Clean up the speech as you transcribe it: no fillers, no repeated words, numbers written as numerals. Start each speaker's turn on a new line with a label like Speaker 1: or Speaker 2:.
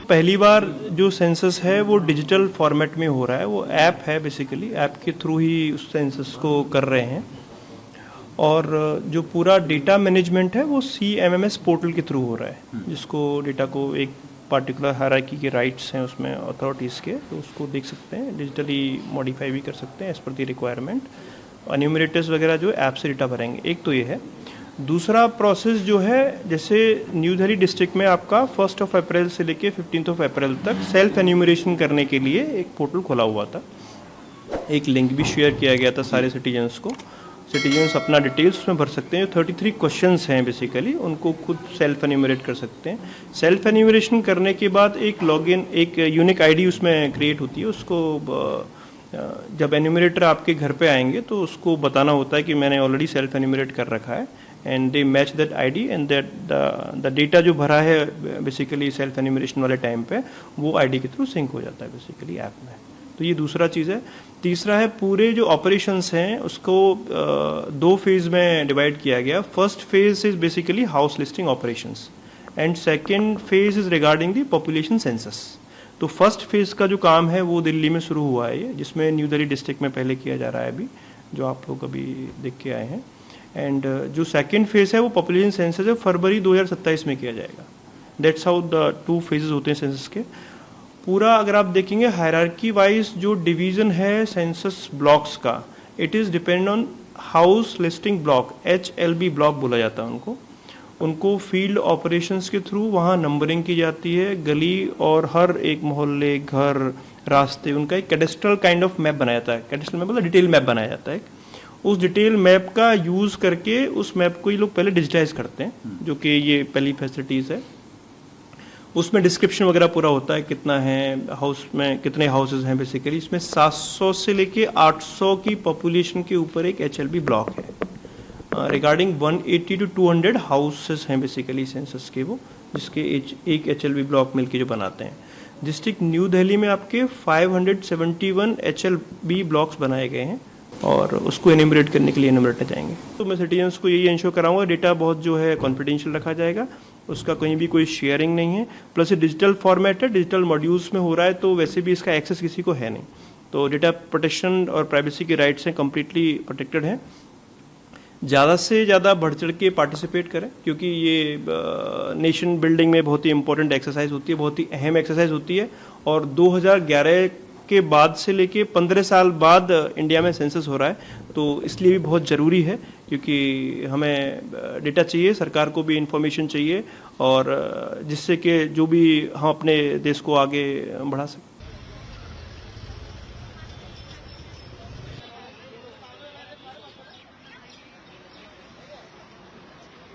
Speaker 1: पहली बार जो सेंसस है वो डिजिटल फॉर्मेट में हो रहा है। वो ऐप है, बेसिकली ऐप के थ्रू ही उस सेंसस को कर रहे हैं। और जो पूरा डेटा मैनेजमेंट है वो CMMS पोर्टल के थ्रू हो रहा है, जिसको डेटा को एक पार्टिकुलर हायरार्की के राइट्स हैं उसमें अथॉरिटीज़ के, तो उसको देख सकते हैं, डिजिटली मॉडिफाई भी कर सकते हैं as per the requirement. Enumerators वगैरह जो ऐप से डेटा भरेंगे, एक तो ये है। दूसरा प्रोसेस जो है, जैसे न्यू दिल्ली डिस्ट्रिक्ट में आपका 1 अप्रैल से लेके 15 अप्रैल तक सेल्फ एन्यूमरेशन करने के लिए एक पोर्टल खोला हुआ था। एक लिंक भी शेयर किया गया था सारे सिटीजन्स को। सिटीजन्स अपना डिटेल्स उसमें भर सकते हैं। 33 क्वेश्चंस हैं बेसिकली, उनको खुद सेल्फ एन्यूमरेट कर सकते हैं। सेल्फ एन्यूमरेशन करने के बाद एक लॉगिन, एक यूनिक आईडी उसमें क्रिएट होती है। उसको जब एन्यूमरेटर आपके घर पे आएंगे तो उसको बताना होता है कि मैंने ऑलरेडी सेल्फ एन्यूमरेट कर रखा है, and they match that ID and that the data जो भरा है बेसिकली सेल्फ एन्यूमरेशन वाले टाइम पे, वो आईडी के थ्रू सिंक हो जाता है बेसिकली ऐप में। तो ये दूसरा चीज़ है। तीसरा है, पूरे जो ऑपरेशंस हैं उसको 2 फेज में डिवाइड किया गया। First phase is basically house listing operations and second phase is regarding the population census. तो फर्स्ट फेज का जो काम है वो दिल्ली में शुरू हुआ है, ये जिसमें न्यू दिल्ली डिस्ट्रिक्ट में पहले किया जा रहा है अभी, जो आप लोग अभी देख के आए हैं। एंड जो सेकेंड फेज है वो पॉपुलेशन सेंसस है, फरवरी 2027 में किया जाएगा। दैट्स हाउ द 2 फेजेस होते हैं सेंसस के। पूरा अगर आप देखेंगे हायरार्की वाइज जो डिवीजन है सेंसस ब्लॉक्स का, it is depend on house listing block, HLB block बोला जाता है उनको फील्ड ऑपरेशंस के थ्रू वहाँ नंबरिंग की जाती है। गली और हर एक मोहल्ले, घर, रास्ते, उनका एक कैडेस्ट्रल काइंड ऑफ मैप बनाया जाता है। कैडेस्ट्रल मैप मतलब डिटेल मैप बनाया जाता है। उस डिटेल मैप का यूज़ करके उस मैप को ये लोग पहले डिजिटाइज करते हैं, जो कि ये पहली फैसिलिटीज़ है। उसमें डिस्क्रिप्शन वगैरह पूरा होता है, कितना है हाउस में, कितने हाउसेज हैं बेसिकली। इसमें 700 से लेके 800 की पॉपुलेशन के ऊपर एक HLB ब्लॉक है। रिगार्डिंग 180 to 200 हाउसेस हैं बेसिकली सेंसस के, वो जिसके एक HLB ब्लॉक मिलके जो बनाते हैं। डिस्ट्रिक्ट न्यू दिल्ली में आपके 571 HLB ब्लॉक्स बनाए गए हैं और उसको एन्यूमरेट करने के लिए एन्यूमरेटर जाएंगे। तो मैं सिटीजन्स को यही इंश्योर कराऊंगा, डेटा बहुत जो है कॉन्फिडेंशियल रखा जाएगा, उसका कहीं भी कोई शेयरिंग नहीं है। प्लस ये डिजिटल फॉर्मेट है, डिजिटल मॉड्यूल्स में हो रहा है, तो वैसे भी इसका एक्सेस किसी को है नहीं। तो डेटा प्रोटेक्शन और प्राइवेसी के राइट्स हैं कम्प्लीटली प्रोटेक्टेड हैं। ज़्यादा से ज़्यादा बढ़ चढ़ के पार्टिसिपेट करें, क्योंकि ये नेशन बिल्डिंग में बहुत ही इंपॉर्टेंट एक्सरसाइज होती है, बहुत ही अहम एक्सरसाइज होती है। और 2011 के बाद से लेके 15 साल बाद इंडिया में सेंसस हो रहा है, तो इसलिए भी बहुत ज़रूरी है, क्योंकि हमें डेटा चाहिए, सरकार को भी इंफॉर्मेशन चाहिए, और जिससे कि जो भी हम अपने देश को आगे बढ़ा सकें।